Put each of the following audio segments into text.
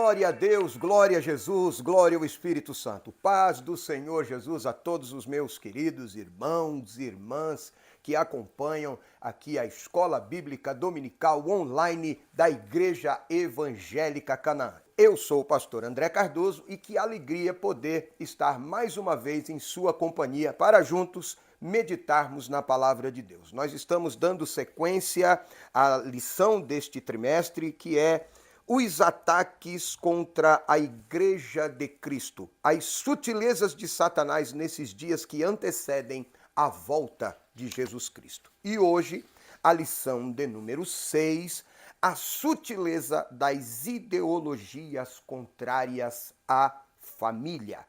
Glória a Deus, glória a Jesus, glória ao Espírito Santo. Paz do Senhor Jesus a todos os meus queridos irmãos e irmãs que acompanham aqui a Escola Bíblica Dominical Online da Igreja Evangélica Canaã. Eu sou o pastor André Cardoso e que alegria poder estar mais uma vez em sua companhia para juntos meditarmos na palavra de Deus. Nós estamos dando sequência à lição deste trimestre, que é os ataques contra a Igreja de Cristo, as sutilezas de Satanás nesses dias que antecedem a volta de Jesus Cristo. E hoje, a lição de número 6, a sutileza das ideologias contrárias à família.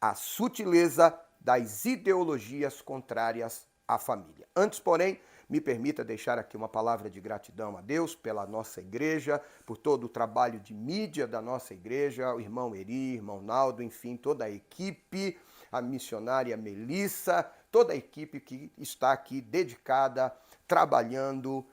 A sutileza das ideologias contrárias à família. Antes, porém, me permita deixar aqui uma palavra de gratidão a Deus pela nossa igreja, por todo o trabalho de mídia da nossa igreja, o irmão Eri, irmão Naldo, enfim, toda a equipe, a missionária Melissa, toda a equipe que está aqui dedicada, trabalhando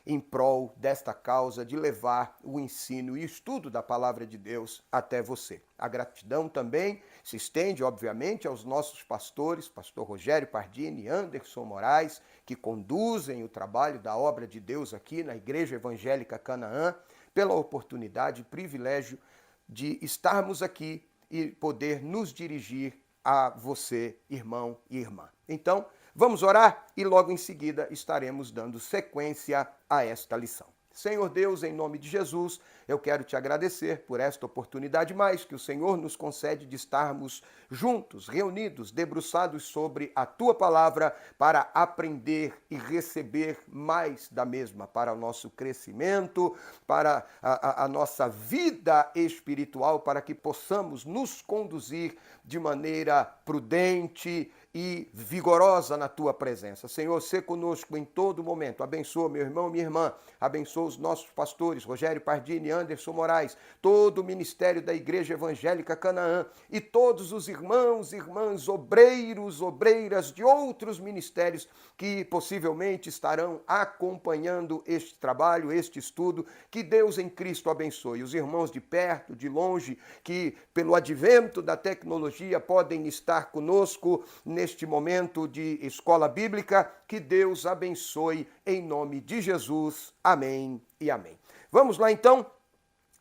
em prol desta causa de levar o ensino e estudo da palavra de Deus até você. A gratidão também se estende, obviamente, aos nossos pastores, pastor Rogério Pardini e Anderson Moraes, que conduzem o trabalho da obra de Deus aqui na Igreja Evangélica Canaã, pela oportunidade e privilégio de estarmos aqui e poder nos dirigir a você, irmão e irmã. Então, vamos orar e logo em seguida estaremos dando sequência a esta lição. Senhor Deus, em nome de Jesus, eu quero te agradecer por esta oportunidade mais que o Senhor nos concede de estarmos juntos, reunidos, debruçados sobre a tua palavra para aprender e receber mais da mesma para o nosso crescimento, para a nossa vida espiritual, para que possamos nos conduzir de maneira prudente e vigorosa na tua presença. Senhor, sê conosco em todo momento. Abençoa meu irmão, minha irmã. Abençoa os nossos pastores, Rogério Pardini, Anderson Moraes, todo o ministério da Igreja Evangélica Canaã e todos os irmãos, irmãs, obreiros, obreiras de outros ministérios que possivelmente estarão acompanhando este trabalho, este estudo. Que Deus em Cristo abençoe. Os irmãos de perto, de longe, que pelo advento da tecnologia podem estar conosco neste momento de escola bíblica, que Deus abençoe em nome de Jesus. Amém e amém. Vamos lá então,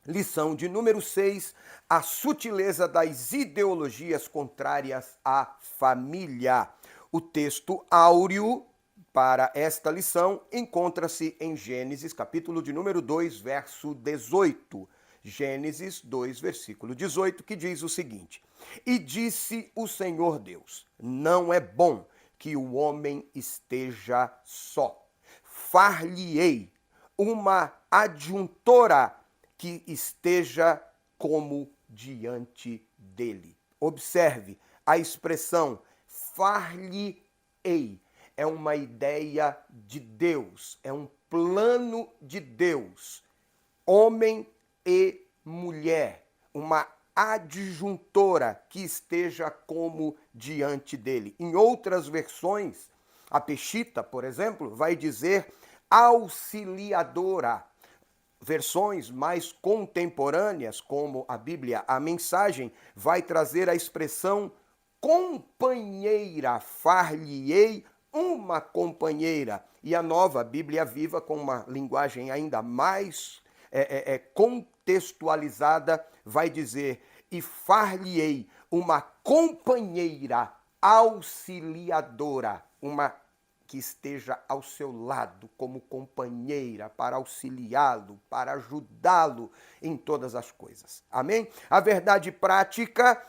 lição de número 6, a sutileza das ideologias contrárias à família. O texto áureo para esta lição encontra-se em Gênesis, capítulo de número 2, verso 18. Gênesis 2, versículo 18, que diz o seguinte: E disse o Senhor Deus, não é bom que o homem esteja só. Far-lhe-ei uma adjuntora que esteja como diante dele. Observe a expressão far-lhe-ei. É uma ideia de Deus, é um plano de Deus. Homem e mulher, uma adjuntora que esteja como diante dele. Em outras versões, a Peshitta, por exemplo, vai dizer auxiliadora. Versões mais contemporâneas, como a Bíblia, a Mensagem, vai trazer a expressão companheira, far-lhe-ei uma companheira. E a Nova Bíblia Viva, com uma linguagem ainda mais contextualizada, vai dizer, e far-lhe-ei uma companheira auxiliadora, uma que esteja ao seu lado como companheira para auxiliá-lo, para ajudá-lo em todas as coisas. Amém? A verdade prática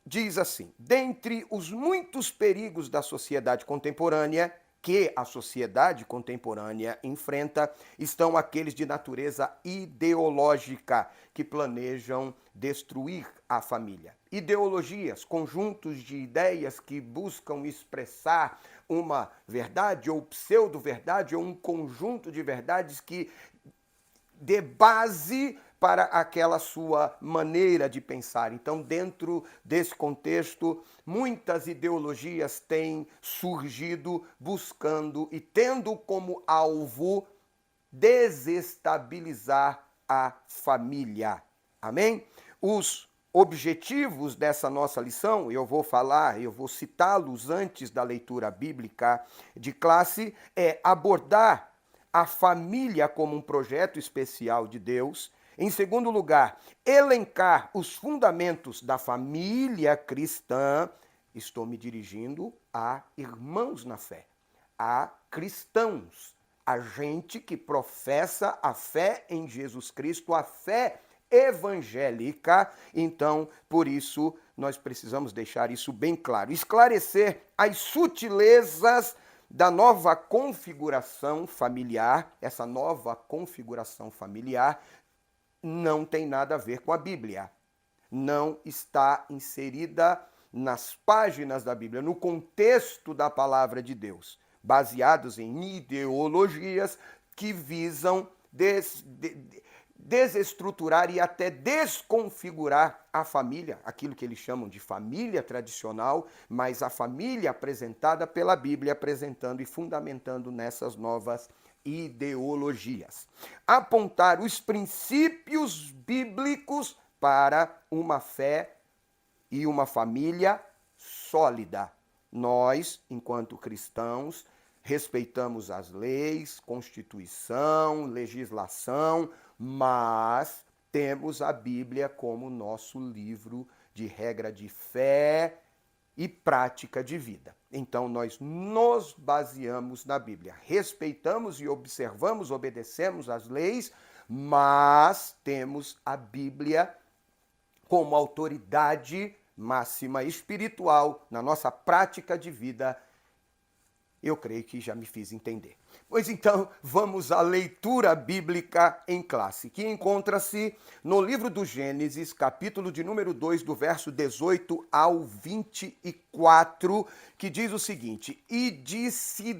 diz assim: dentre os muitos perigos da sociedade contemporânea, que a sociedade contemporânea enfrenta, estão aqueles de natureza ideológica, que planejam destruir a família. Ideologias, conjuntos de ideias que buscam expressar uma verdade ou pseudo-verdade, ou um conjunto de verdades que dê base para aquela sua maneira de pensar. Então, dentro desse contexto, muitas ideologias têm surgido buscando e tendo como alvo desestabilizar a família. Amém? Os objetivos dessa nossa lição, eu vou citá-los antes da leitura bíblica de classe, é abordar a família como um projeto especial de Deus. Em segundo lugar, elencar os fundamentos da família cristã. Estou me dirigindo a irmãos na fé, a cristãos, a gente que professa a fé em Jesus Cristo, a fé evangélica. Então, por isso, nós precisamos deixar isso bem claro. Esclarecer as sutilezas da nova configuração familiar. Essa nova configuração familiar não tem nada a ver com a Bíblia. Não está inserida nas páginas da Bíblia, no contexto da palavra de Deus, baseados em ideologias que visam desestruturar e até desconfigurar a família, aquilo que eles chamam de família tradicional, mas a família apresentada pela Bíblia, apresentando e fundamentando nessas novas ideologias. Apontar os princípios bíblicos para uma fé e uma família sólida. Nós, enquanto cristãos, respeitamos as leis, Constituição, legislação, mas temos a Bíblia como nosso livro de regra de fé e prática de vida. Então, nós nos baseamos na Bíblia. Respeitamos e observamos, obedecemos as leis, mas temos a Bíblia como autoridade máxima espiritual na nossa prática de vida. Eu creio que já me fiz entender. Pois então, vamos à leitura bíblica em classe, que encontra-se no livro do Gênesis, capítulo de número 2, do verso 18 ao 24, que diz o seguinte: E disse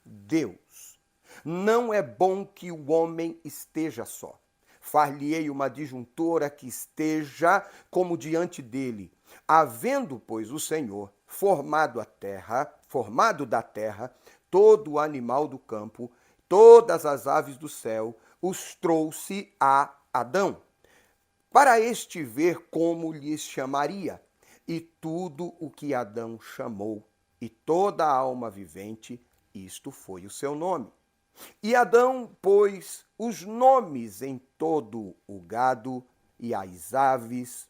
Deus, não é bom que o homem esteja só. Far-lhe-ei uma adjuntora que esteja como diante dele. Havendo, pois, o Senhor formado da terra, todo o animal do campo, todas as aves do céu, os trouxe a Adão, para este ver como lhes chamaria. E tudo o que Adão chamou, e toda a alma vivente, isto foi o seu nome. E Adão pôs os nomes em todo o gado e as aves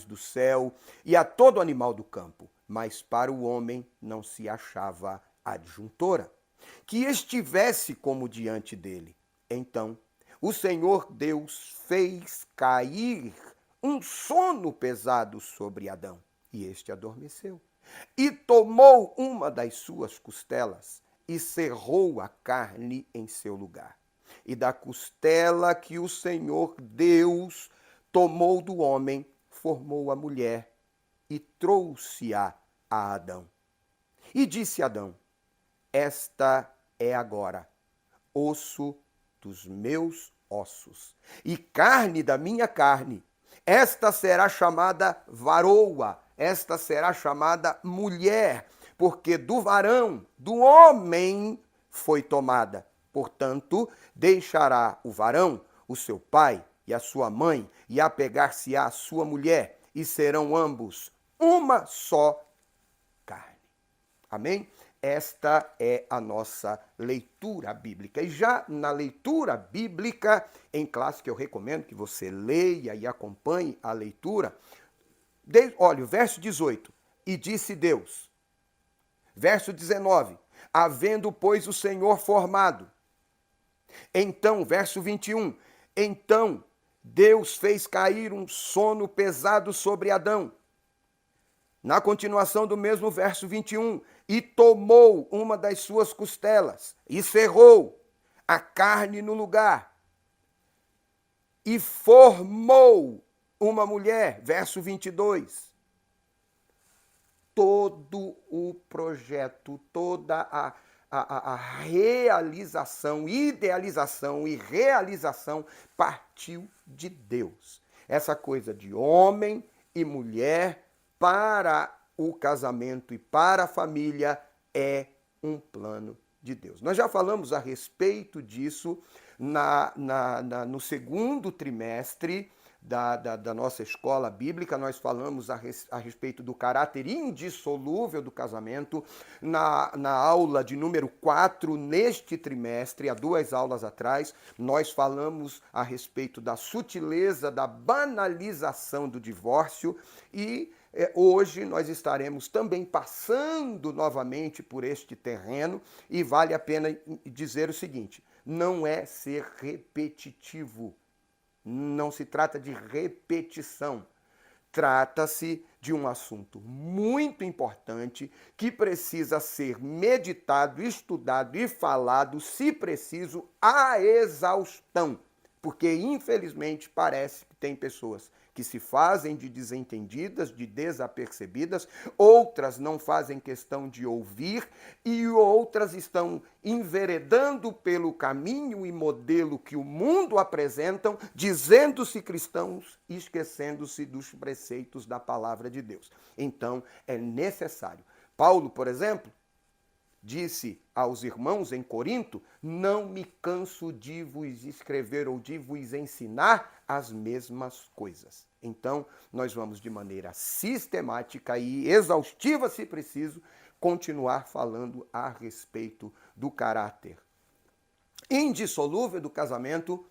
do céu e a todo animal do campo. Mas para o homem não se achava adjuntora, que estivesse como diante dele. Então o Senhor Deus fez cair um sono pesado sobre Adão, e este adormeceu. E tomou uma das suas costelas, e cerrou a carne em seu lugar. E da costela que o Senhor Deus tomou do homem, formou a mulher e trouxe-a a Adão. E disse Adão: Esta é agora osso dos meus ossos e carne da minha carne. Esta será chamada varoa, esta será chamada mulher, porque do varão, do homem, foi tomada. Portanto, deixará o varão o seu pai e a sua mãe, e apegar-se-á à sua mulher, e serão ambos uma só carne. Amém? Esta é a nossa leitura bíblica. E já na leitura bíblica em classe, que eu recomendo que você leia e acompanhe a leitura, olha, o verso 18, e disse Deus. Verso 19, havendo, pois, o Senhor formado. Então, verso 21, então Deus fez cair um sono pesado sobre Adão. Na continuação do mesmo verso 21, e tomou uma das suas costelas, e cerrou a carne no lugar, e formou uma mulher, verso 22. Todo o projeto, toda a realização, idealização e realização partiu de Deus. Essa coisa de homem e mulher para o casamento e para a família é um plano de Deus. Nós já falamos a respeito disso no segundo trimestre da nossa escola bíblica, nós falamos a respeito do caráter indissolúvel do casamento. Na aula de número 4, neste trimestre, há 2 aulas atrás, nós falamos a respeito da sutileza, da banalização do divórcio e hoje nós estaremos também passando novamente por este terreno e vale a pena dizer o seguinte: não é ser repetitivo. Não se trata de repetição. Trata-se de um assunto muito importante que precisa ser meditado, estudado e falado, se preciso, à exaustão. Porque, infelizmente, parece que tem pessoas que se fazem de desentendidas, de desapercebidas, outras não fazem questão de ouvir e outras estão enveredando pelo caminho e modelo que o mundo apresentam, dizendo-se cristãos e esquecendo-se dos preceitos da palavra de Deus. Então, é necessário. Paulo, por exemplo, disse aos irmãos em Corinto: não me canso de vos escrever ou de vos ensinar as mesmas coisas. Então, nós vamos de maneira sistemática e exaustiva, se preciso, continuar falando a respeito do caráter indissolúvel do casamento,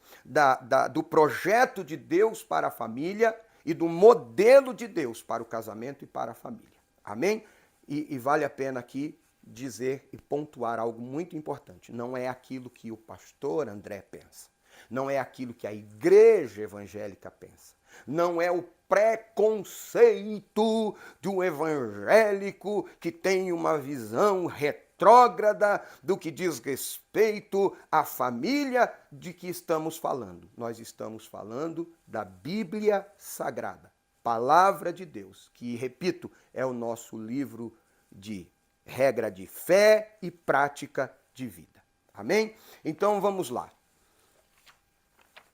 do projeto de Deus para a família e do modelo de Deus para o casamento e para a família. Amém? E vale a pena aqui dizer e pontuar algo muito importante. Não é aquilo que o pastor André pensa. Não é aquilo que a igreja evangélica pensa. Não é o preconceito do evangélico que tem uma visão retrógrada do que diz respeito à família de que estamos falando. Nós estamos falando da Bíblia Sagrada, Palavra de Deus, que, repito, é o nosso livro de regra de fé e prática de vida. Amém? Então vamos lá.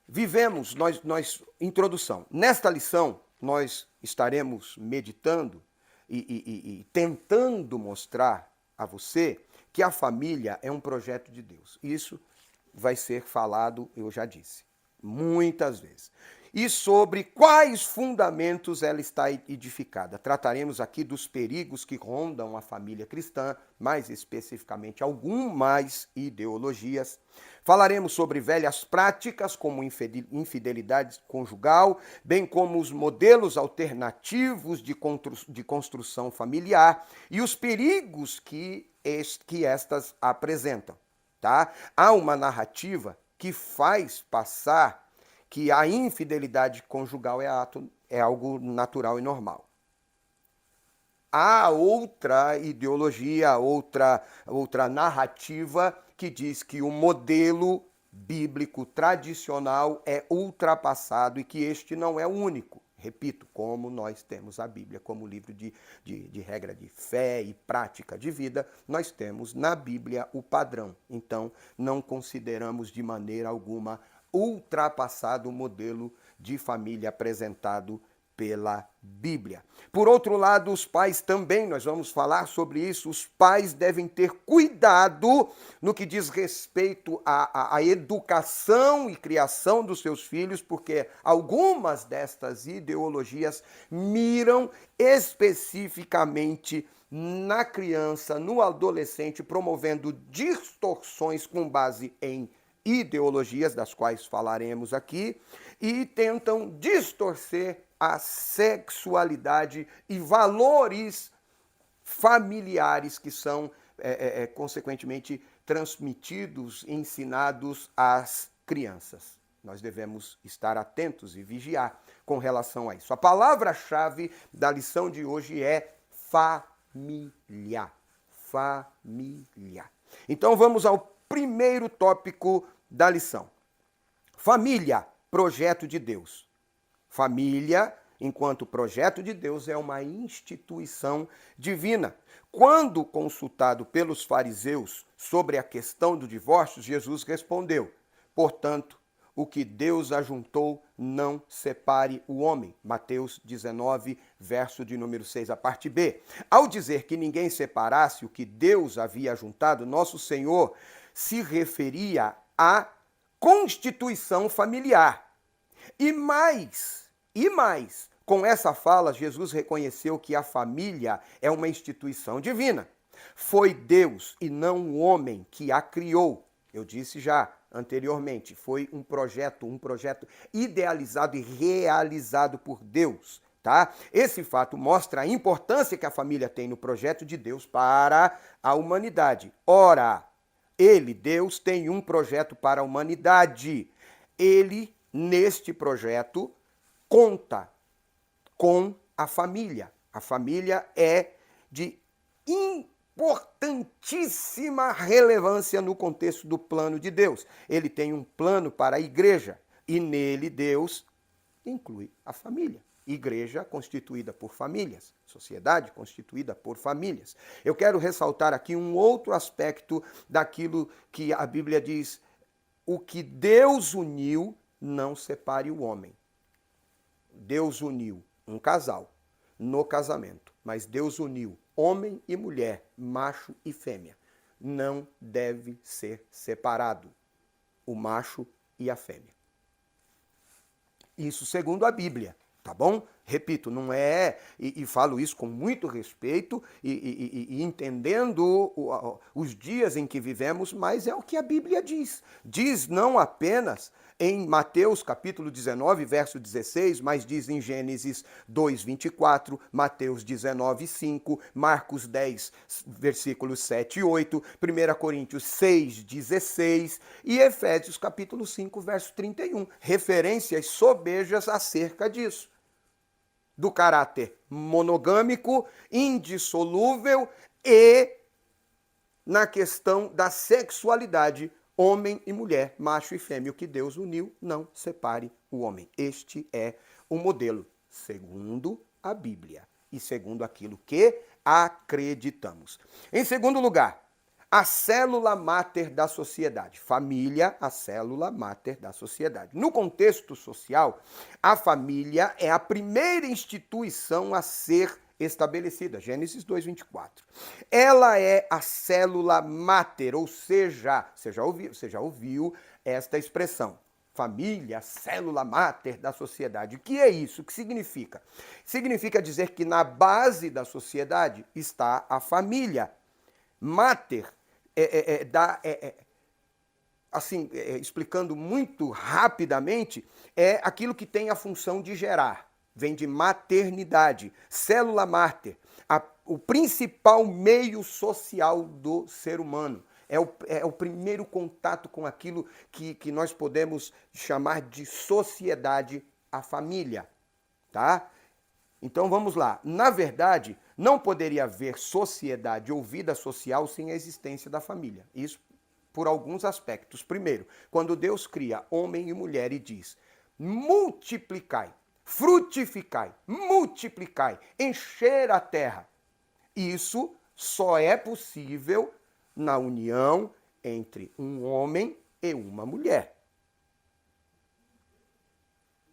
Vivemos, introdução. Nesta lição, nós estaremos meditando e tentando mostrar a você que a família é um projeto de Deus. Isso vai ser falado, eu já disse, muitas vezes. E sobre quais fundamentos ela está edificada. Trataremos aqui dos perigos que rondam a família cristã, mais especificamente algumas ideologias. Falaremos sobre velhas práticas, como infidelidade conjugal, bem como os modelos alternativos de construção familiar e os perigos que estas apresentam. Tá? Há uma narrativa que faz passar que a infidelidade conjugal é algo natural e normal. Há outra ideologia, outra narrativa que diz que o modelo bíblico tradicional é ultrapassado e que este não é o único. Repito, como nós temos a Bíblia como livro de regra de fé e prática de vida, nós temos na Bíblia o padrão. Então, não consideramos de maneira alguma ultrapassado o modelo de família apresentado pela Bíblia. Por outro lado, os pais também, nós vamos falar sobre isso, os pais devem ter cuidado no que diz respeito à educação e criação dos seus filhos, porque algumas destas ideologias miram especificamente na criança, no adolescente, promovendo distorções com base em ideologias, das quais falaremos aqui, e tentam distorcer a sexualidade e valores familiares que são, consequentemente, transmitidos, ensinados às crianças. Nós devemos estar atentos e vigiar com relação a isso. A palavra-chave da lição de hoje é família. Família. Então vamos ao primeiro tópico da lição. Família, projeto de Deus. Família, enquanto projeto de Deus, é uma instituição divina. Quando consultado pelos fariseus sobre a questão do divórcio, Jesus respondeu: portanto, o que Deus ajuntou, não separe o homem. Mateus 19, verso de número 6, a parte B. Ao dizer que ninguém separasse o que Deus havia ajuntado, nosso Senhor se referia a constituição familiar. E mais, com essa fala, Jesus reconheceu que a família é uma instituição divina. Foi Deus e não o homem que a criou. Eu disse já anteriormente, foi um projeto idealizado e realizado por Deus, tá? Esse fato mostra a importância que a família tem no projeto de Deus para a humanidade. Ora, Deus, tem um projeto para a humanidade. Ele, neste projeto, conta com a família. A família é de importantíssima relevância no contexto do plano de Deus. Ele tem um plano para a igreja e nele Deus inclui a família. Igreja constituída por famílias, sociedade constituída por famílias. Eu quero ressaltar aqui um outro aspecto daquilo que a Bíblia diz: o que Deus uniu, não separe o homem. Deus uniu um casal no casamento, mas Deus uniu homem e mulher, macho e fêmea. Não deve ser separado o macho e a fêmea. Isso segundo a Bíblia, tá bom? Repito, não é, e falo isso com muito respeito e entendendo os dias em que vivemos, mas é o que a Bíblia diz. Diz não apenas em Mateus capítulo 19, verso 16, mas diz em Gênesis 2, 24, Mateus 19, 5, Marcos 10, versículos 7 e 8, 1 Coríntios 6, 16 e Efésios capítulo 5, verso 31. Referências sobejas acerca disso. Do caráter monogâmico, indissolúvel e na questão da sexualidade, homem e mulher, macho e fêmea. O que Deus uniu, não separe o homem. Este é o modelo, segundo a Bíblia e segundo aquilo que acreditamos. Em segundo lugar, a célula máter da sociedade. Família, a célula máter da sociedade. No contexto social, a família é a primeira instituição a ser estabelecida. Gênesis 2:24. Ela é a célula máter, ou seja, você já ouviu esta expressão. Família, célula máter da sociedade. O que é isso? O que significa? Significa dizer que na base da sociedade está a família. Máter explicando muito rapidamente, é aquilo que tem a função de gerar. Vem de maternidade. Célula máter, o principal meio social do ser humano. É o primeiro contato com aquilo que nós podemos chamar de sociedade, a família. Tá? Então vamos lá. Na verdade, não poderia haver sociedade ou vida social sem a existência da família. Isso por alguns aspectos. Primeiro, quando Deus cria homem e mulher e diz: multiplicai, frutificai, multiplicai, encher a terra. Isso só é possível na união entre um homem e uma mulher.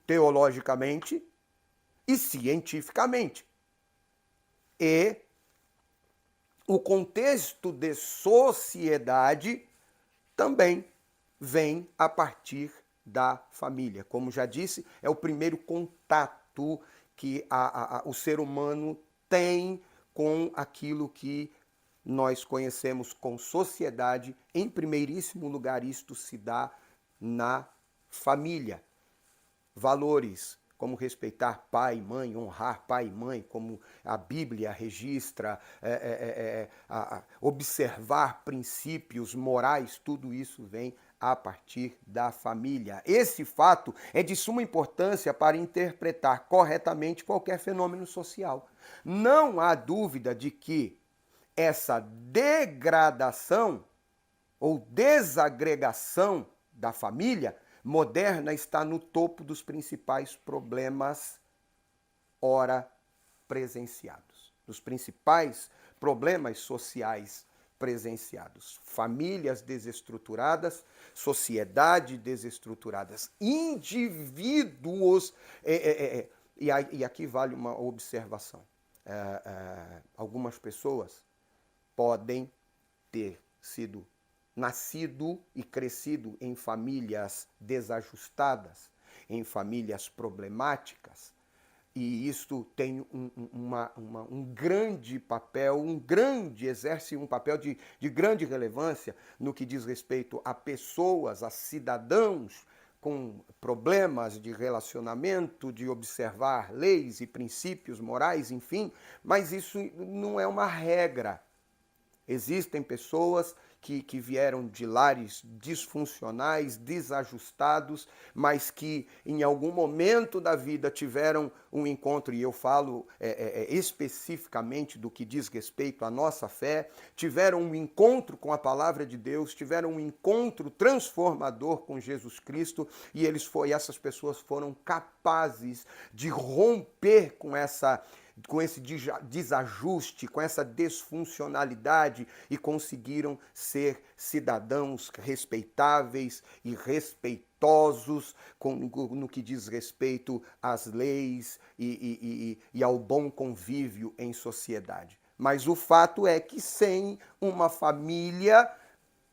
Teologicamente e cientificamente. E o contexto de sociedade também vem a partir da família. Como já disse, é o primeiro contato que o ser humano tem com aquilo que nós conhecemos com sociedade. Em primeiríssimo lugar, isto se dá na família. Valores como respeitar pai e mãe, honrar pai e mãe, como a Bíblia registra, observar princípios morais, tudo isso vem a partir da família. Esse fato é de suma importância para interpretar corretamente qualquer fenômeno social. Não há dúvida de que essa degradação ou desagregação da família moderna está no topo dos principais problemas ora presenciados, dos principais problemas sociais presenciados. Famílias desestruturadas, sociedade desestruturadas, indivíduos. E aqui vale uma observação. Algumas pessoas podem ter sido nascido e crescido em famílias desajustadas, em famílias problemáticas, e isto tem um grande papel, exerce um papel de grande relevância no que diz respeito a pessoas, a cidadãos com problemas de relacionamento, de observar leis e princípios morais, enfim, mas isso não é uma regra. Existem pessoas que vieram de lares disfuncionais, desajustados, mas que em algum momento da vida tiveram um encontro, e eu falo especificamente do que diz respeito à nossa fé, tiveram um encontro com a palavra de Deus, tiveram um encontro transformador com Jesus Cristo, e essas pessoas foram capazes de romper com esse desajuste, com essa desfuncionalidade e conseguiram ser cidadãos respeitáveis e respeitosos no que diz respeito às leis e ao bom convívio em sociedade. Mas o fato é que sem uma família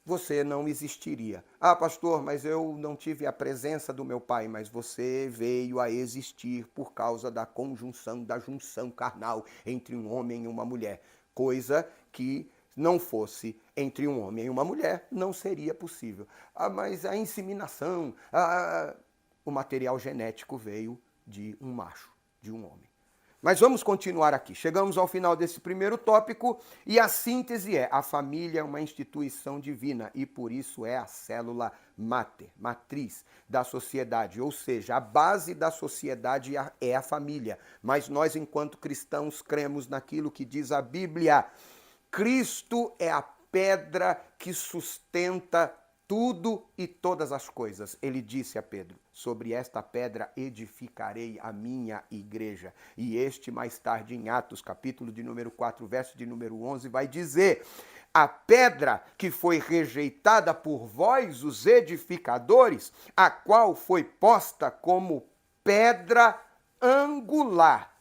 você não existiria. Ah, pastor, mas eu não tive a presença do meu pai, mas você veio a existir por causa da conjunção, da junção carnal entre um homem e uma mulher. Coisa que não fosse entre um homem e uma mulher, não seria possível. Ah, mas a inseminação, o material genético veio de um macho, de um homem. Mas vamos continuar aqui. Chegamos ao final desse primeiro tópico e a síntese é: a família é uma instituição divina e por isso é a célula máter, matriz da sociedade, ou seja, a base da sociedade é a família. Mas nós, enquanto cristãos, cremos naquilo que diz a Bíblia. Cristo é a pedra que sustenta tudo e todas as coisas. Ele disse a Pedro: sobre esta pedra edificarei a minha igreja. E este, mais tarde, em Atos, capítulo de número 4, verso de número 11, vai dizer: a pedra que foi rejeitada por vós, os edificadores, a qual foi posta como pedra angular.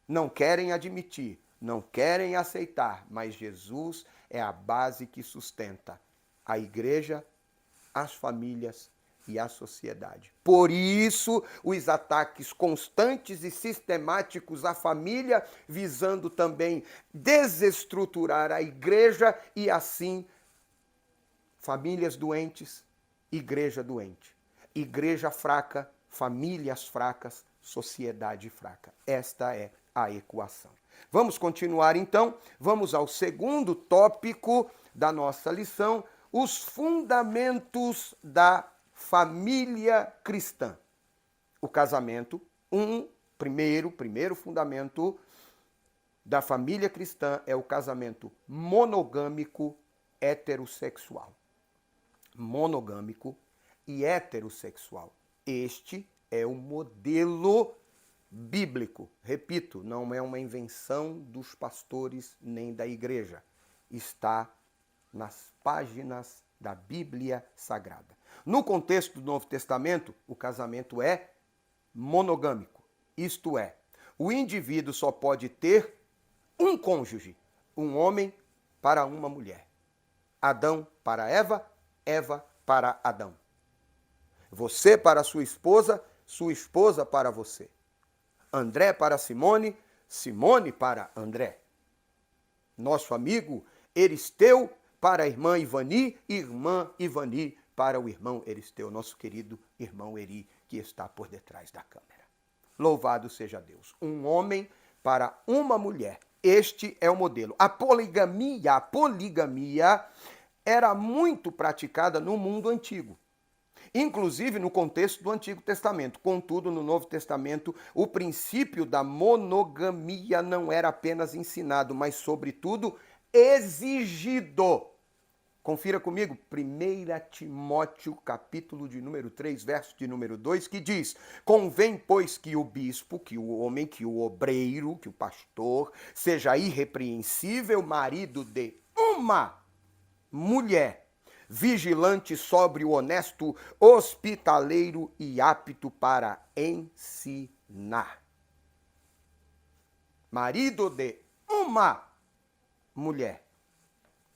Não querem admitir, não querem aceitar, mas Jesus é a base que sustenta a igreja, as famílias e a sociedade. Por isso, os ataques constantes e sistemáticos à família, visando também desestruturar a igreja e, assim, famílias doentes, igreja doente. Igreja fraca, famílias fracas, sociedade fraca. Esta é a equação. Vamos continuar, então. Vamos ao segundo tópico da nossa lição: os fundamentos da família cristã. O casamento, primeiro fundamento da família cristã é o casamento monogâmico heterossexual. Monogâmico e heterossexual. Este é o modelo bíblico. Repito, não é uma invenção dos pastores nem da igreja. Está nas páginas da Bíblia Sagrada. No contexto do Novo Testamento, o casamento é monogâmico. Isto é, o indivíduo só pode ter um cônjuge, um homem para uma mulher. Adão para Eva, Eva para Adão. Você para sua esposa para você. André para Simone, Simone para André. Nosso amigo Eristeu para a irmã Ivani para o irmão Eristeu, nosso querido irmão Eri, que está por detrás da câmera. Louvado seja Deus. Um homem para uma mulher. Este é o modelo. A poligamia era muito praticada no mundo antigo, inclusive no contexto do Antigo Testamento. Contudo, no Novo Testamento, o princípio da monogamia não era apenas ensinado, mas, sobretudo, exigido. Confira comigo, 1 Timóteo, capítulo de número 3, verso de número 2, que diz: convém, pois, que o bispo, que o homem, que o obreiro, que o pastor, seja irrepreensível, marido de uma mulher, vigilante, sóbrio, honesto, hospitaleiro e apto para ensinar. Marido de uma mulher.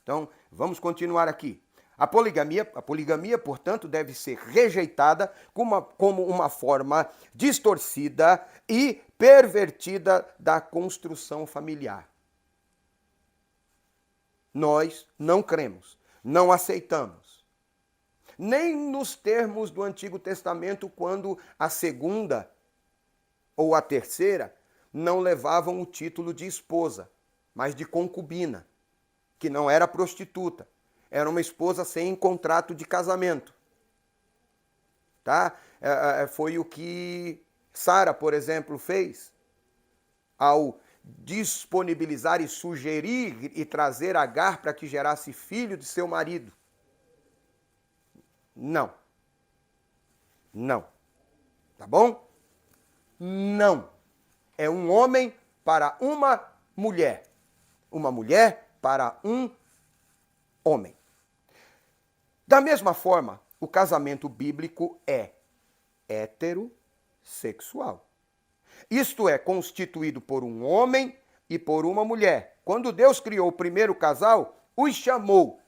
Então, vamos continuar aqui. A poligamia, portanto, deve ser rejeitada como uma forma distorcida e pervertida da construção familiar. Nós não cremos, não aceitamos. Nem nos termos do Antigo Testamento, quando a segunda ou a terceira não levavam o título de esposa, mas de concubina, que não era prostituta. Era uma esposa sem contrato de casamento. Tá? Foi o que Sara, por exemplo, fez ao disponibilizar e sugerir e trazer Agar para que gerasse filho de seu marido. Não. Não. Tá bom? Não. É um homem para uma mulher. Uma mulher para um homem. Da mesma forma, o casamento bíblico é heterossexual. Isto é, constituído por um homem e por uma mulher. Quando Deus criou o primeiro casal, os chamou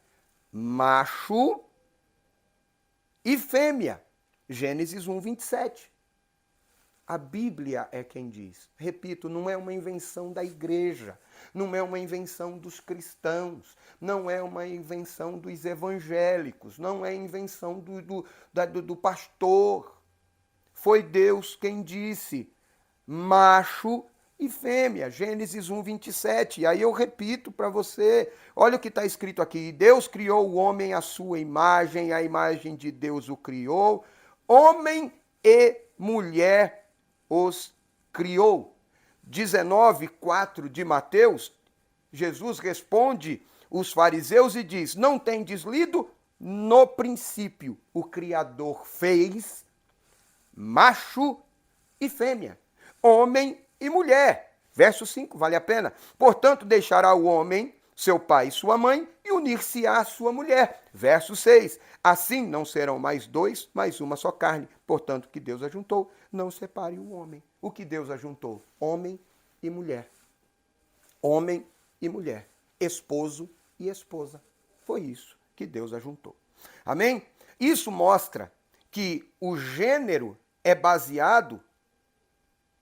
macho e fêmea. Gênesis 1, 27. A Bíblia é quem diz. Repito, não é uma invenção da igreja, não é uma invenção dos cristãos, não é uma invenção dos evangélicos, não é invenção do pastor. Foi Deus quem disse, macho e fêmea, Gênesis 1, 27. E aí eu repito para você, olha o que está escrito aqui. Deus criou o homem à sua imagem, a imagem de Deus o criou, homem e mulher os criou. 19:4 de Mateus, Jesus responde os fariseus e diz, não tendes lido? No princípio o Criador fez macho e fêmea, homem e mulher. Verso 5, vale a pena. Portanto, deixará o homem seu pai e sua mãe e unir-se-á à sua mulher. Verso 6, assim não serão mais dois, mas uma só carne. Portanto, o que Deus ajuntou, não separe o homem. O que Deus ajuntou? Homem e mulher. Homem e mulher. Esposo e esposa. Foi isso que Deus ajuntou. Amém? Isso mostra que o gênero é baseado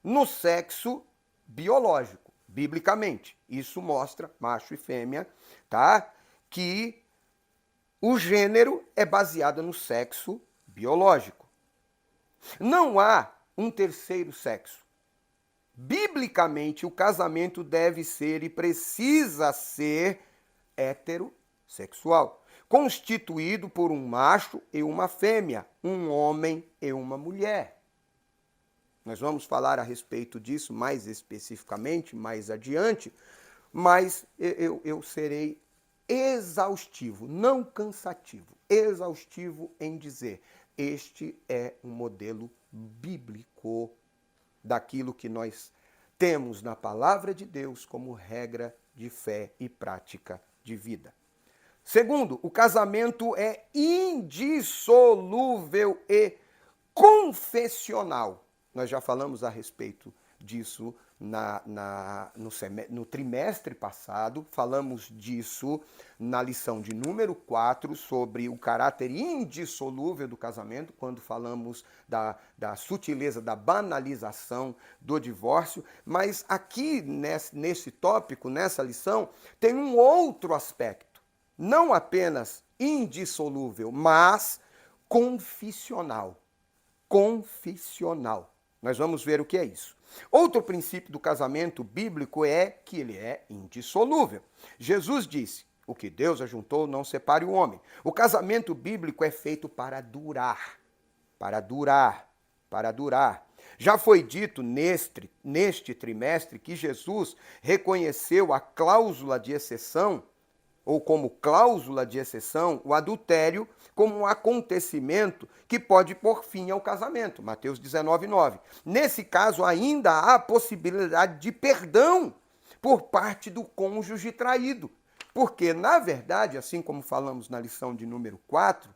no sexo biológico, biblicamente. Isso mostra, macho e fêmea, tá? Que o gênero é baseado no sexo biológico. Não há um terceiro sexo. Biblicamente, o casamento deve ser e precisa ser heterossexual, constituído por um macho e uma fêmea, um homem e uma mulher. Nós vamos falar a respeito disso mais especificamente, mais adiante, mas eu serei exaustivo, não cansativo, exaustivo em dizer, este é um modelo bíblico daquilo que nós temos na palavra de Deus como regra de fé e prática de vida. Segundo, o casamento é indissolúvel e confessional. Nós já falamos a respeito disso no trimestre passado, falamos disso na lição de número 4, sobre o caráter indissolúvel do casamento, quando falamos da sutileza, da banalização do divórcio. Mas aqui, nesse tópico, nessa lição, tem um outro aspecto. Não apenas indissolúvel, mas confissional. Confissional. Nós vamos ver o que é isso. Outro princípio do casamento bíblico é que ele é indissolúvel. Jesus disse, o que Deus ajuntou não separe o homem. O casamento bíblico é feito para durar. Para durar. Para durar. Já foi dito neste trimestre que Jesus reconheceu a cláusula de exceção, ou como cláusula de exceção, o adultério como um acontecimento que pode pôr fim ao casamento. Mateus 19:9. Nesse caso, ainda há a possibilidade de perdão por parte do cônjuge traído. Porque, na verdade, assim como falamos na lição de número 4,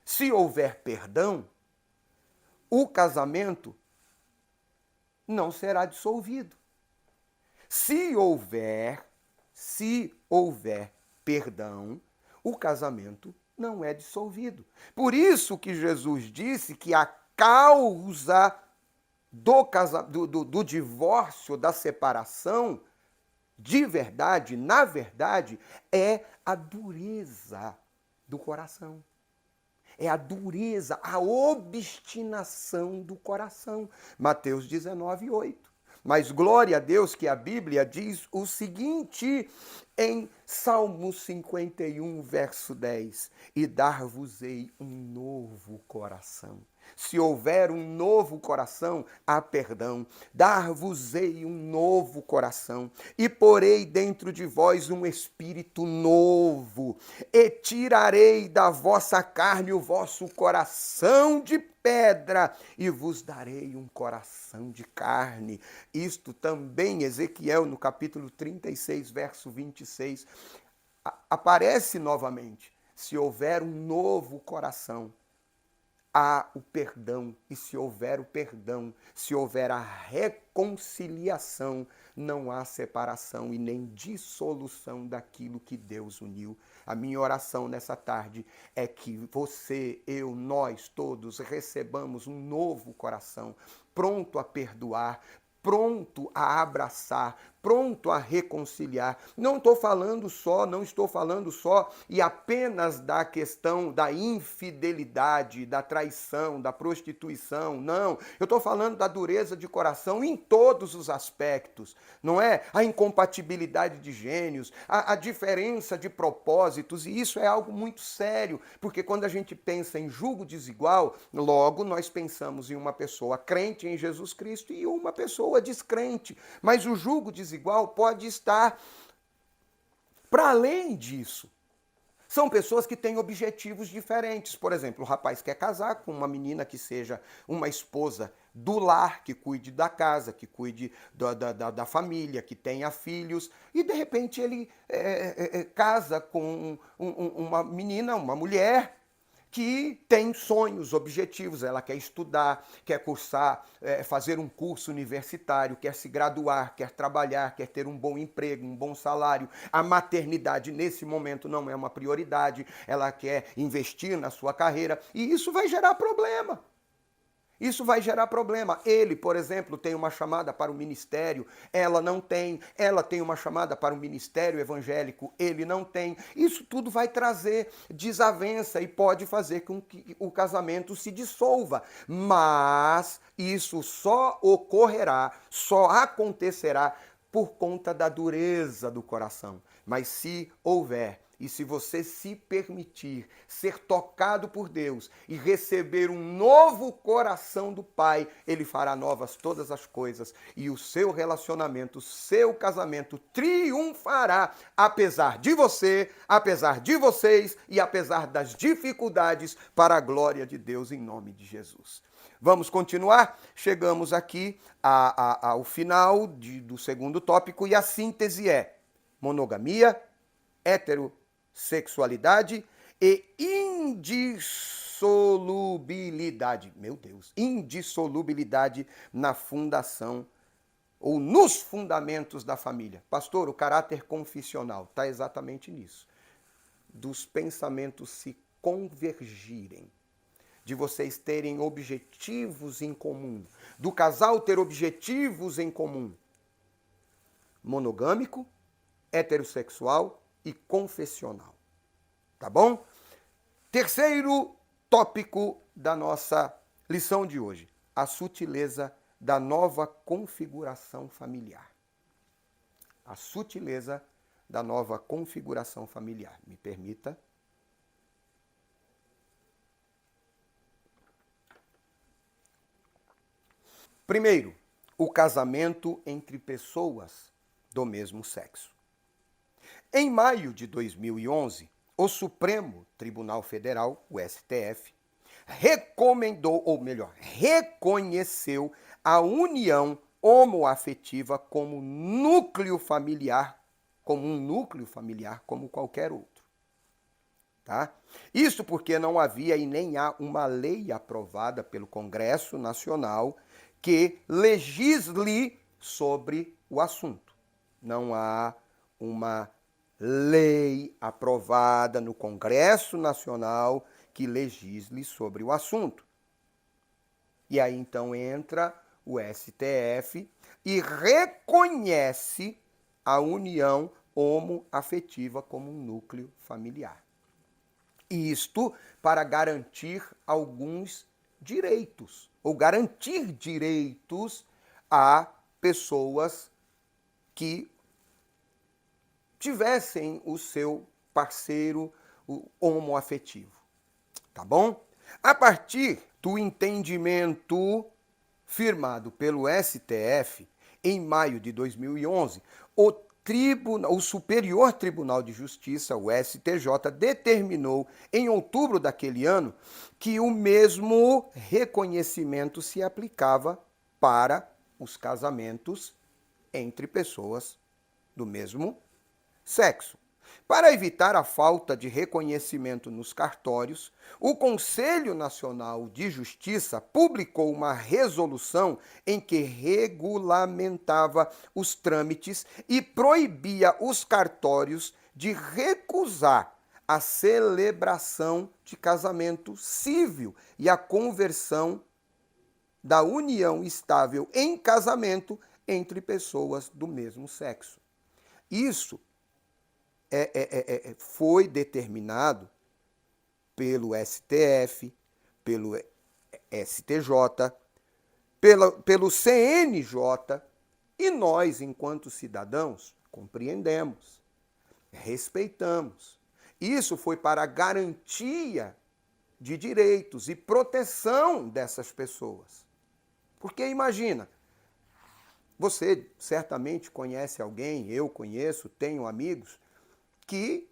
se houver perdão, o casamento não será dissolvido. Se houver perdão, o casamento não é dissolvido. Por isso que Jesus disse que a causa do divórcio, da separação, de verdade, na verdade, é a dureza do coração. É a dureza, a obstinação do coração. Mateus 19:8. Mas glória a Deus que a Bíblia diz o seguinte em Salmo 51, verso 10: e dar-vos-ei um novo coração. Se houver um novo coração, há perdão. Dar-vos-ei um novo coração, e porei dentro de vós um espírito novo, e tirarei da vossa carne o vosso coração de pedra, e vos darei um coração de carne. Isto também, Ezequiel, no capítulo 36, verso 26, aparece novamente. Se houver um novo coração, há o perdão, e se houver o perdão, se houver a reconciliação, não há separação e nem dissolução daquilo que Deus uniu. A minha oração nessa tarde é que você, eu, nós todos recebamos um novo coração, pronto a perdoar, pronto a abraçar, pronto a reconciliar. Não estou falando só e apenas da questão da infidelidade, da traição, da prostituição. Não, eu estou falando da dureza de coração em todos os aspectos, não é? A incompatibilidade de gênios, a diferença de propósitos, e isso é algo muito sério, porque quando a gente pensa em julgo desigual, logo nós pensamos em uma pessoa crente em Jesus Cristo e uma pessoa descrente. Mas o julgo desigual pode estar para além disso. São pessoas que têm objetivos diferentes. Por exemplo, o rapaz quer casar com uma menina que seja uma esposa do lar, que cuide da casa, que cuide da família, que tenha filhos, e de repente ele casa com uma menina, uma mulher, que tem sonhos, objetivos, ela quer estudar, quer cursar, fazer um curso universitário, quer se graduar, quer trabalhar, quer ter um bom emprego, um bom salário. A maternidade nesse momento não é uma prioridade, ela quer investir na sua carreira e isso vai gerar problema. Isso vai gerar problema. Ele, por exemplo, tem uma chamada para o ministério, ela não tem. Ela tem uma chamada para o ministério evangélico, ele não tem. Isso tudo vai trazer desavença e pode fazer com que o casamento se dissolva. Mas isso só ocorrerá, só acontecerá por conta da dureza do coração. Mas se houver, e se você se permitir ser tocado por Deus e receber um novo coração do Pai, Ele fará novas todas as coisas e o seu relacionamento, o seu casamento triunfará, apesar de você, apesar de vocês e apesar das dificuldades, para a glória de Deus em nome de Jesus. Vamos continuar? Chegamos aqui ao final do segundo tópico e a síntese é monogamia, heterossexualidade e indissolubilidade. Meu Deus, indissolubilidade na fundação ou nos fundamentos da família. Pastor, o caráter confissional está exatamente nisso. Dos pensamentos se convergirem, de vocês terem objetivos em comum, do casal ter objetivos em comum. Monogâmico, heterossexual e confessional. Tá bom? Terceiro tópico da nossa lição de hoje: a sutileza da nova configuração familiar. A sutileza da nova configuração familiar. Me permita. Primeiro, o casamento entre pessoas do mesmo sexo. Em maio de 2011, o Supremo Tribunal Federal, o STF, recomendou, ou melhor, reconheceu a união homoafetiva como núcleo familiar, como um núcleo familiar como qualquer outro. Tá? Isso porque não havia e nem há uma lei aprovada pelo Congresso Nacional que legisle sobre o assunto. Não há uma lei aprovada no Congresso Nacional que legisle sobre o assunto. E aí então entra o STF e reconhece a união homoafetiva como um núcleo familiar. Isto para garantir alguns direitos, ou garantir direitos a pessoas que tivessem o seu parceiro homoafetivo. Tá bom? A partir do entendimento firmado pelo STF, em maio de 2011, o Superior Tribunal de Justiça, o STJ, determinou, em outubro daquele ano, que o mesmo reconhecimento se aplicava para os casamentos entre pessoas do mesmo sexo. Para evitar a falta de reconhecimento nos cartórios, o Conselho Nacional de Justiça publicou uma resolução em que regulamentava os trâmites e proibia os cartórios de recusar a celebração de casamento civil e a conversão da união estável em casamento entre pessoas do mesmo sexo. Isso foi determinado pelo STF, pelo STJ, pelo CNJ, e nós, enquanto cidadãos, compreendemos, respeitamos. Isso foi para a garantia de direitos e proteção dessas pessoas. Porque imagina, você certamente conhece alguém, eu conheço, tenho amigos, que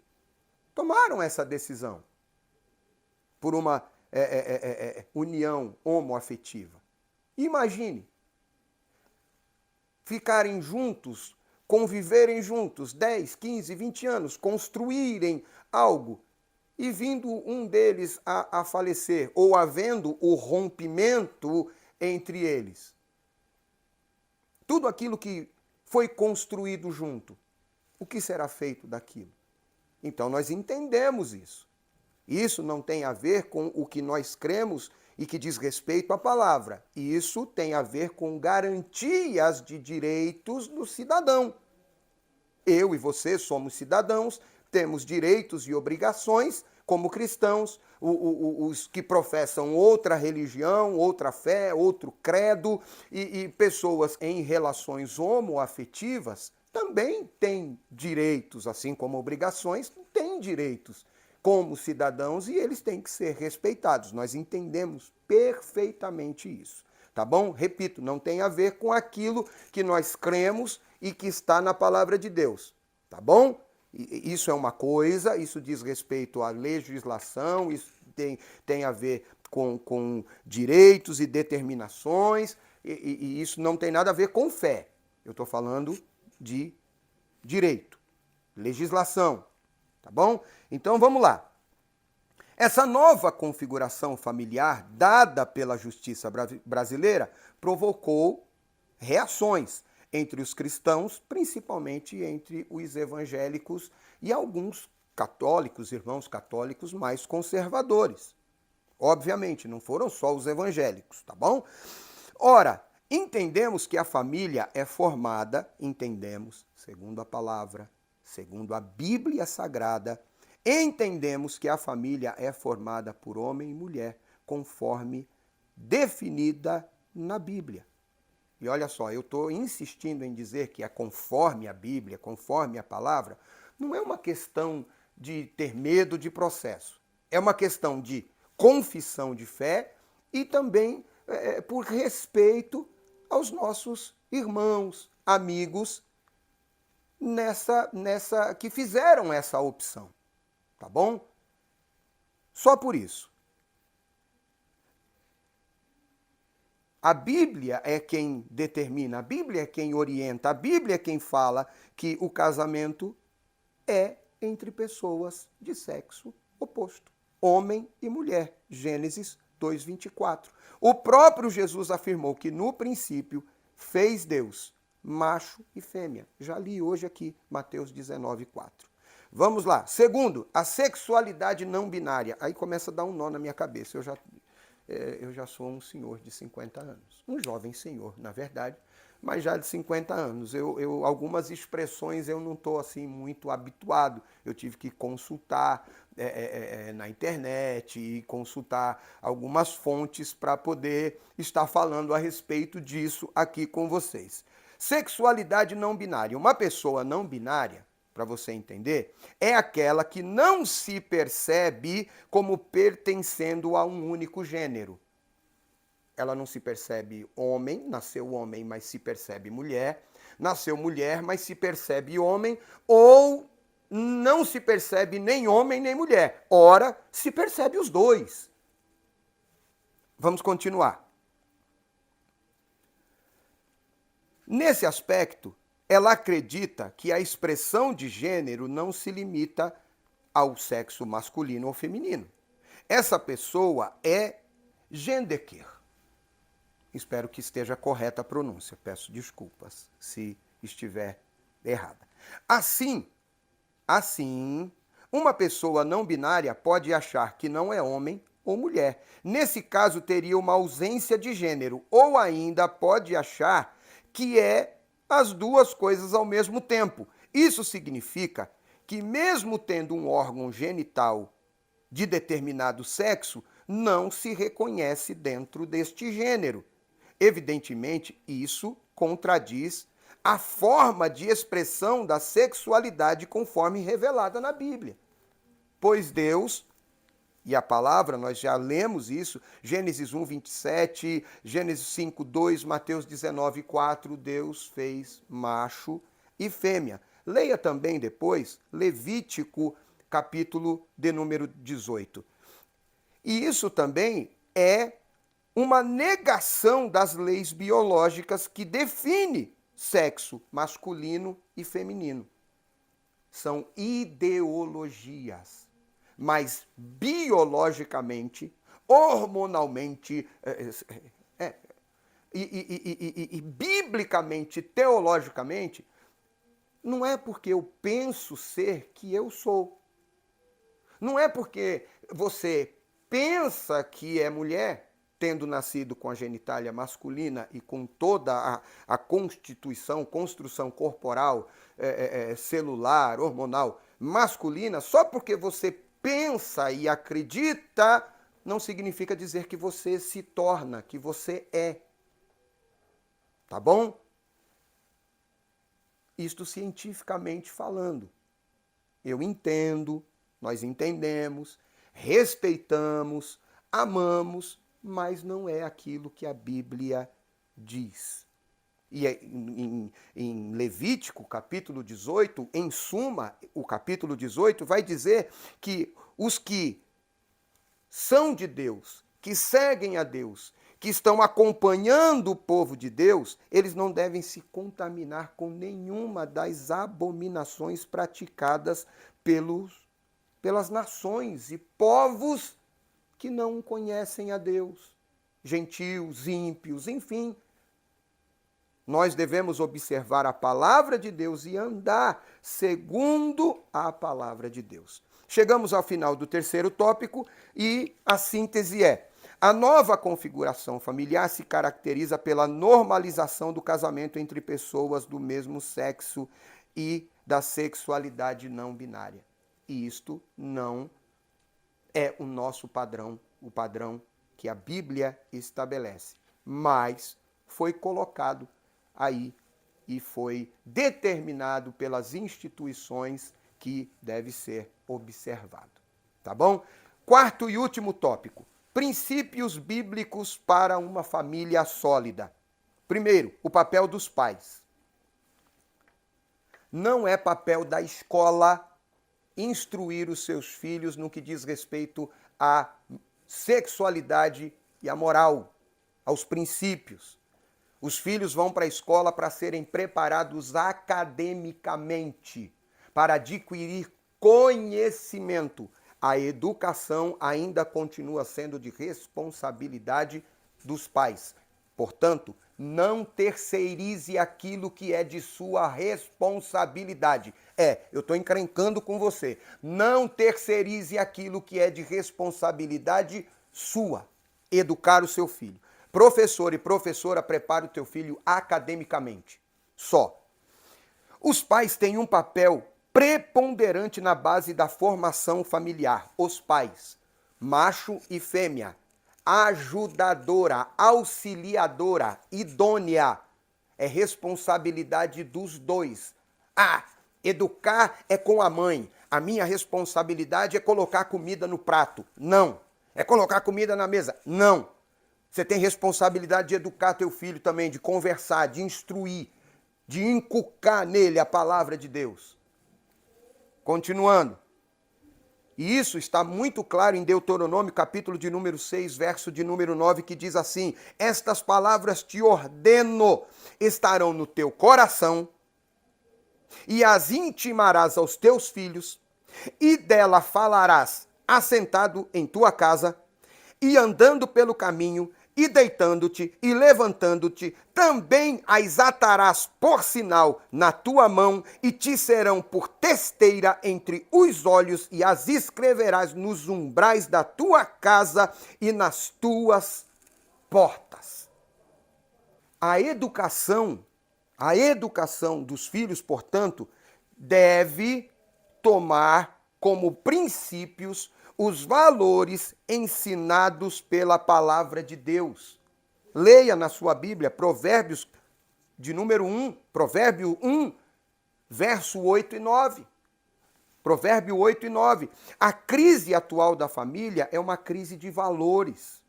tomaram essa decisão por uma união homoafetiva. Imagine ficarem juntos, conviverem juntos 10, 15, 20 anos, construírem algo e vindo um deles a falecer ou havendo o rompimento entre eles. Tudo aquilo que foi construído junto, o que será feito daquilo? Então nós entendemos isso. Isso não tem a ver com o que nós cremos e que diz respeito à palavra. Isso tem a ver com garantias de direitos do cidadão. Eu e você somos cidadãos, temos direitos e obrigações como cristãos, os que professam outra religião, outra fé, outro credo, e pessoas em relações homoafetivas também têm direitos, assim como obrigações, têm direitos como cidadãos e eles têm que ser respeitados. Nós entendemos perfeitamente isso, tá bom? Repito, não tem a ver com aquilo que nós cremos e que está na palavra de Deus, tá bom? Isso é uma coisa, isso diz respeito à legislação, isso tem a ver com direitos e determinações, e isso não tem nada a ver com fé. Eu estou falando de direito, legislação, tá bom? Então vamos lá. Essa nova configuração familiar dada pela justiça brasileira provocou reações entre os cristãos, principalmente entre os evangélicos e alguns católicos, irmãos católicos mais conservadores. Obviamente, não foram só os evangélicos, tá bom? Ora, entendemos que a família é formada, segundo a palavra, segundo a Bíblia Sagrada, entendemos que a família é formada por homem e mulher, conforme definida na Bíblia. E olha só, eu estou insistindo em dizer que é conforme a Bíblia, conforme a palavra, não é uma questão de ter medo de processo. É uma questão de confissão de fé e também por respeito aos nossos irmãos, amigos, que fizeram essa opção, tá bom? Só por isso. A Bíblia é quem determina, a Bíblia é quem orienta, a Bíblia é quem fala que o casamento é entre pessoas de sexo oposto, homem e mulher. Gênesis 2:24. O próprio Jesus afirmou que no princípio fez Deus macho e fêmea. Já li hoje aqui, Mateus 19:4. Vamos lá. Segundo, a sexualidade não binária. Aí começa a dar um nó na minha cabeça. Eu já sou um senhor de 50 anos. Um jovem senhor, na verdade, mas já de 50 anos. Algumas expressões eu não estou assim muito habituado. Eu tive que consultar na internet e consultar algumas fontes para poder estar falando a respeito disso aqui com vocês. Sexualidade não binária. Uma pessoa não binária, para você entender, é aquela que não se percebe como pertencendo a um único gênero. Ela não se percebe homem, nasceu homem, mas se percebe mulher, nasceu mulher, mas se percebe homem, ou não se percebe nem homem nem mulher. Ora, se percebe os dois. Vamos continuar. Nesse aspecto, ela acredita que a expressão de gênero não se limita ao sexo masculino ou feminino. Essa pessoa é genderqueer. Espero que esteja correta a pronúncia. Peço desculpas se estiver errada. Assim, uma pessoa não binária pode achar que não é homem ou mulher. Nesse caso, teria uma ausência de gênero. Ou ainda pode achar que é as duas coisas ao mesmo tempo. Isso significa que, mesmo tendo um órgão genital de determinado sexo, não se reconhece dentro deste gênero. Evidentemente, isso contradiz a forma de expressão da sexualidade conforme revelada na Bíblia. Pois Deus, e a palavra, nós já lemos isso, Gênesis 1, 27, Gênesis 5, 2, Mateus 19, 4, Deus fez macho e fêmea. Leia também depois Levítico, capítulo de número 18. E isso também é uma negação das leis biológicas que define sexo masculino e feminino. São ideologias, mas biologicamente, hormonalmente e biblicamente, teologicamente, não é porque eu penso ser que eu sou. Não é porque você pensa que é mulher, tendo nascido com a genitália masculina e com toda a construção corporal, celular, hormonal masculina, só porque você pensa e acredita, não significa dizer que você se torna, que você é. Tá bom? Isto cientificamente falando. Eu entendo, nós entendemos, respeitamos, amamos, mas não é aquilo que a Bíblia diz. E em Levítico, capítulo 18, em suma, o capítulo 18 vai dizer que os que são de Deus, que seguem a Deus, que estão acompanhando o povo de Deus, eles não devem se contaminar com nenhuma das abominações praticadas pelas nações e povos que não conhecem a Deus, gentios, ímpios, enfim. Nós devemos observar a palavra de Deus e andar segundo a palavra de Deus. Chegamos ao final do terceiro tópico e a síntese é: a nova configuração familiar se caracteriza pela normalização do casamento entre pessoas do mesmo sexo e da sexualidade não binária. E isto não é o nosso padrão, o padrão que a Bíblia estabelece, mas foi colocado aí e foi determinado pelas instituições que deve ser observado. Tá bom? Quarto e último tópico: princípios bíblicos para uma família sólida. Primeiro, o papel dos pais. Não é papel da escola instruir os seus filhos no que diz respeito à sexualidade e à moral, aos princípios. Os filhos vão para a escola para serem preparados academicamente, para adquirir conhecimento. A educação ainda continua sendo de responsabilidade dos pais. Portanto, Não terceirize aquilo que é de sua responsabilidade. Eu estou encrencando com você. Não terceirize aquilo que é de responsabilidade sua. Educar o seu filho. Professor e professora, prepare o teu filho academicamente. Só. Os pais têm um papel preponderante na base da formação familiar. Os pais, macho e fêmea, ajudadora, auxiliadora, idônea. É responsabilidade dos dois. Educar é com a mãe. A minha responsabilidade é colocar comida no prato. Não. É colocar comida na mesa. Não. Você tem responsabilidade de educar teu filho também, de conversar, de instruir, de inculcar nele a palavra de Deus. Continuando. E isso está muito claro em Deuteronômio, capítulo de número 6, verso de número 9, que diz assim: estas palavras te ordeno, estarão no teu coração, e as intimarás aos teus filhos, e dela falarás assentado em tua casa, e andando pelo caminho, e deitando-te e levantando-te, também as atarás por sinal na tua mão, e te serão por testeira entre os olhos, e as escreverás nos umbrais da tua casa e nas tuas portas. A educação dos filhos, portanto, deve tomar como princípios os valores ensinados pela palavra de Deus. Leia na sua Bíblia Provérbios de número 1, Provérbio 1, verso 8 e 9. Provérbio 8 e 9. A crise atual da família é uma crise de valores.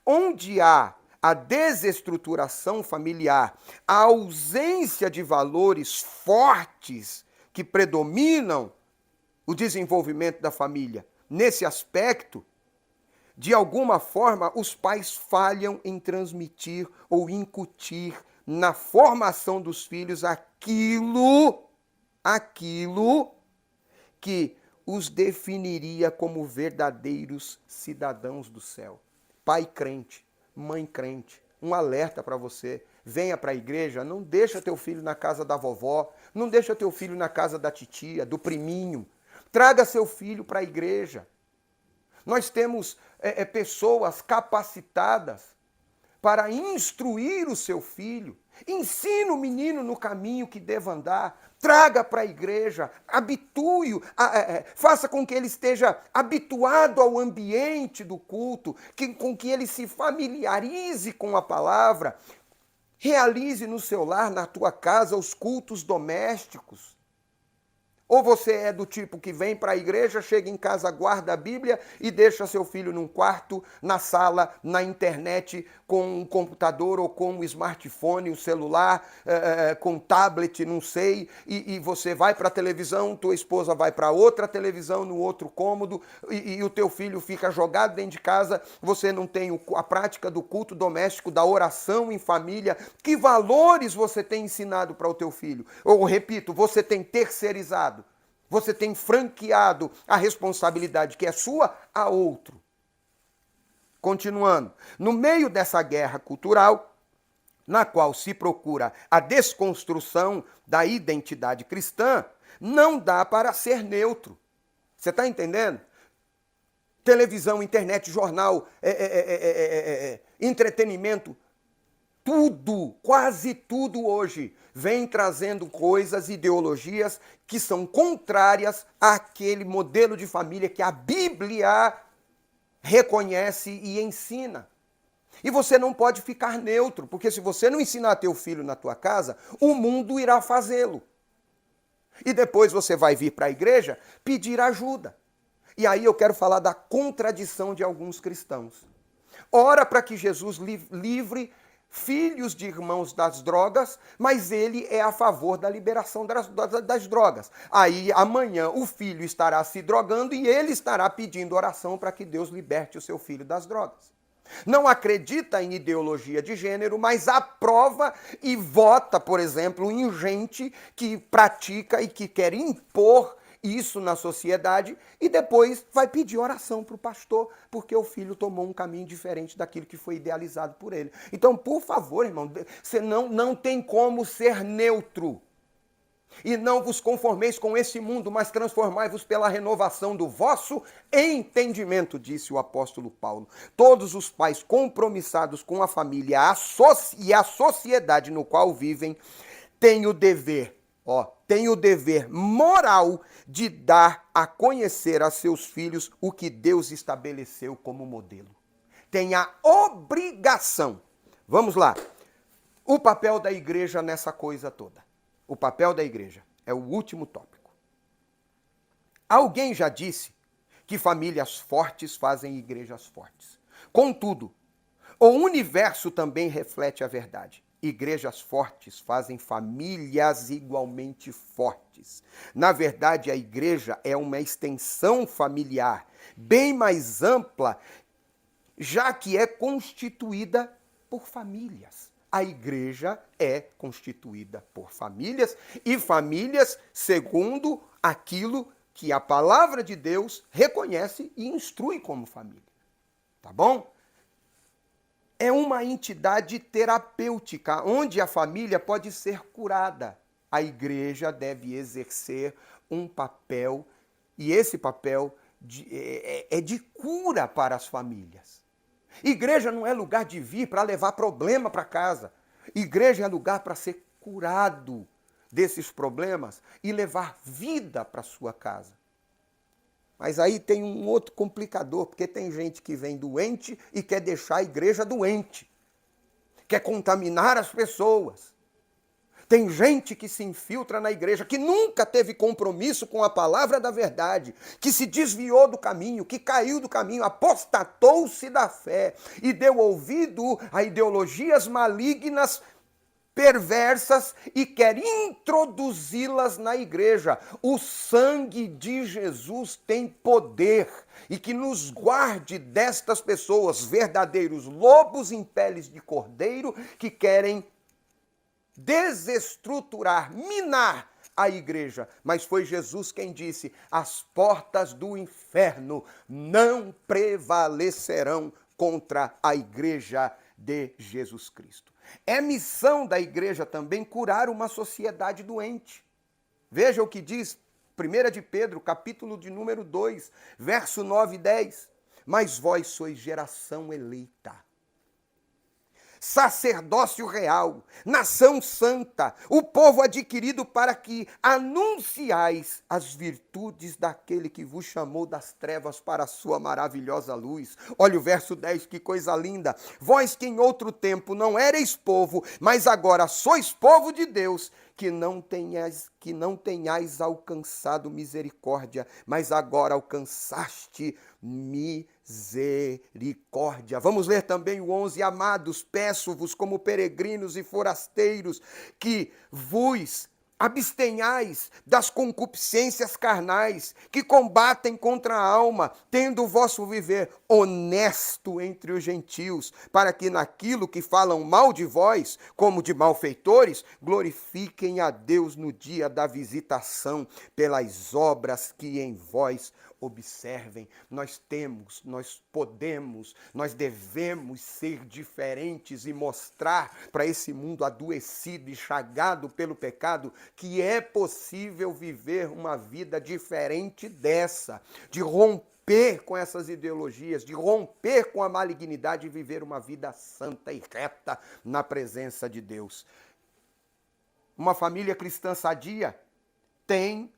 Onde há a desestruturação familiar, a ausência de valores fortes que predominam o desenvolvimento da família, nesse aspecto, de alguma forma, os pais falham em transmitir ou incutir na formação dos filhos aquilo que os definiria como verdadeiros cidadãos do céu. Pai crente, mãe crente, um alerta para você. Venha para a igreja, não deixa teu filho na casa da vovó, não deixa teu filho na casa da titia, do priminho. Traga seu filho para a igreja. Nós temos pessoas capacitadas para instruir o seu filho. Ensina o menino no caminho que deva andar. Traga para a igreja, habitue-o, faça com que ele esteja habituado ao ambiente do culto, com que ele se familiarize com a palavra. Realize no seu lar, na tua casa, os cultos domésticos. Ou você é do tipo que vem para a igreja, chega em casa, guarda a Bíblia e deixa seu filho num quarto, na sala, na internet, com um computador ou com um smartphone, um celular, com um tablet, não sei, e você vai para a televisão, tua esposa vai para outra televisão, no outro cômodo, e o teu filho fica jogado dentro de casa, você não tem a prática do culto doméstico, da oração em família. Que valores você tem ensinado para o teu filho? Ou, repito, você tem terceirizado. Você tem franqueado a responsabilidade que é sua a outro. Continuando, no meio dessa guerra cultural, na qual se procura a desconstrução da identidade cristã, não dá para ser neutro. Você está entendendo? Televisão, internet, jornal, entretenimento, tudo, quase tudo hoje, vem trazendo coisas, ideologias que são contrárias àquele modelo de família que a Bíblia reconhece e ensina. E você não pode ficar neutro, porque se você não ensinar teu filho na tua casa, o mundo irá fazê-lo. E depois você vai vir para a igreja pedir ajuda. E aí eu quero falar da contradição de alguns cristãos. Ora para que Jesus livre filhos de irmãos das drogas, mas ele é a favor da liberação das drogas. Aí amanhã o filho estará se drogando e ele estará pedindo oração para que Deus liberte o seu filho das drogas. Não acredita em ideologia de gênero, mas aprova e vota, por exemplo, em gente que pratica e que quer impor isso na sociedade e depois vai pedir oração para o pastor, porque o filho tomou um caminho diferente daquilo que foi idealizado por ele. Então, por favor, irmão, você não tem como ser neutro. E não vos conformeis com esse mundo, mas transformai-vos pela renovação do vosso entendimento, disse o apóstolo Paulo. Todos os pais compromissados com a família e a sociedade no qual vivem têm o dever moral de dar a conhecer a seus filhos o que Deus estabeleceu como modelo. Tem a obrigação. Vamos lá. O papel da igreja nessa coisa toda. O papel da igreja é o último tópico. Alguém já disse que famílias fortes fazem igrejas fortes. Contudo, o universo também reflete a verdade. Igrejas fortes fazem famílias igualmente fortes. Na verdade, a igreja é uma extensão familiar, bem mais ampla, já que é constituída por famílias. A igreja é constituída por famílias e famílias segundo aquilo que a palavra de Deus reconhece e instrui como família. Tá bom? É uma entidade terapêutica, onde a família pode ser curada. A igreja deve exercer um papel, e esse papel é de cura para as famílias. Igreja não é lugar de vir para levar problema para casa. Igreja é lugar para ser curado desses problemas e levar vida para sua casa. Mas aí tem um outro complicador, porque tem gente que vem doente e quer deixar a igreja doente. Quer contaminar as pessoas. Tem gente que se infiltra na igreja, que nunca teve compromisso com a palavra da verdade, que se desviou do caminho, que caiu do caminho, apostatou-se da fé e deu ouvido a ideologias malignas, perversas e quer introduzi-las na igreja. O sangue de Jesus tem poder e que nos guarde destas pessoas, verdadeiros lobos em peles de cordeiro, que querem desestruturar, minar a igreja. Mas foi Jesus quem disse: as portas do inferno não prevalecerão contra a igreja de Jesus Cristo. É missão da igreja também curar uma sociedade doente. Veja o que diz 1 de Pedro, capítulo de número 2, verso 9 e 10. Mas vós sois geração eleita, sacerdócio real, nação santa, o povo adquirido para que anunciais as virtudes daquele que vos chamou das trevas para a sua maravilhosa luz. Olha o verso 10, que coisa linda. Vós que em outro tempo não ereis povo, mas agora sois povo de Deus, que não tenhais alcançado misericórdia, mas agora alcançaste misericórdia. Vamos ler também o 11. Amados, peço-vos como peregrinos e forasteiros que vos abstenhais das concupiscências carnais que combatem contra a alma, tendo o vosso viver honesto entre os gentios, para que naquilo que falam mal de vós, como de malfeitores, glorifiquem a Deus no dia da visitação, pelas obras que em vós observem. Nós podemos, nós devemos ser diferentes e mostrar para esse mundo adoecido e chagado pelo pecado que é possível viver uma vida diferente dessa, de romper com essas ideologias, de romper com a malignidade e viver uma vida santa e reta na presença de Deus. Uma família cristã sadia tem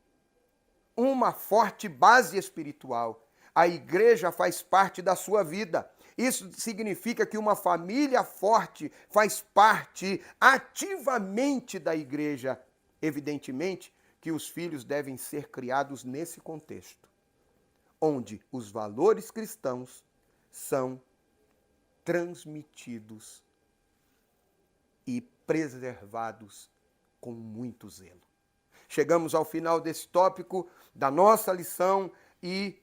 uma forte base espiritual. A igreja faz parte da sua vida. Isso significa que uma família forte faz parte ativamente da igreja. Evidentemente que os filhos devem ser criados nesse contexto, onde os valores cristãos são transmitidos e preservados com muito zelo. Chegamos ao final desse tópico da nossa lição e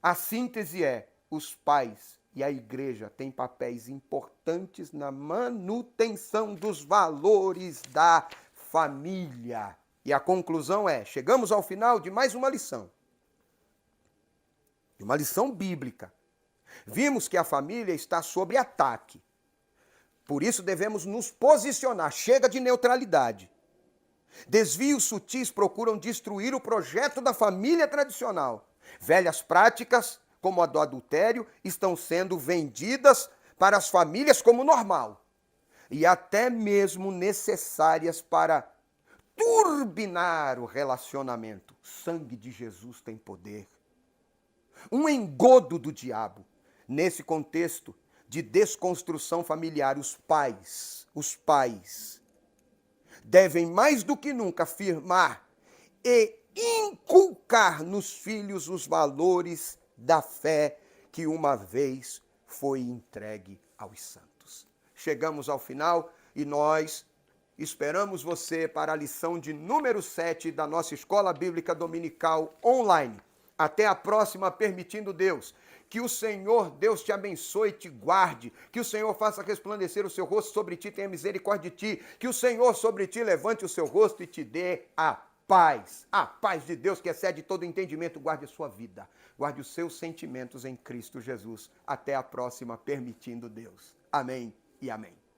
a síntese é: os pais e a igreja têm papéis importantes na manutenção dos valores da família. E a conclusão é, chegamos ao final de mais uma lição. De uma lição bíblica. Vimos que a família está sob ataque. Por isso devemos nos posicionar. Chega de neutralidade. Desvios sutis procuram destruir o projeto da família tradicional. Velhas práticas, como a do adultério, estão sendo vendidas para as famílias como normal. E até mesmo necessárias para turbinar o relacionamento. O sangue de Jesus tem poder. Um engodo do diabo. Nesse contexto de desconstrução familiar, os pais devem mais do que nunca afirmar e inculcar nos filhos os valores da fé que uma vez foi entregue aos santos. Chegamos ao final e nós esperamos você para a lição de número 7 da nossa Escola Bíblica Dominical online. Até a próxima, permitindo Deus. Que o Senhor, Deus te abençoe e te guarde. Que o Senhor faça resplandecer o seu rosto sobre ti, tenha misericórdia de ti. Que o Senhor sobre ti levante o seu rosto e te dê a paz. A paz de Deus que excede todo entendimento, guarde a sua vida. Guarde os seus sentimentos em Cristo Jesus. Até a próxima, permitindo Deus. Amém e amém.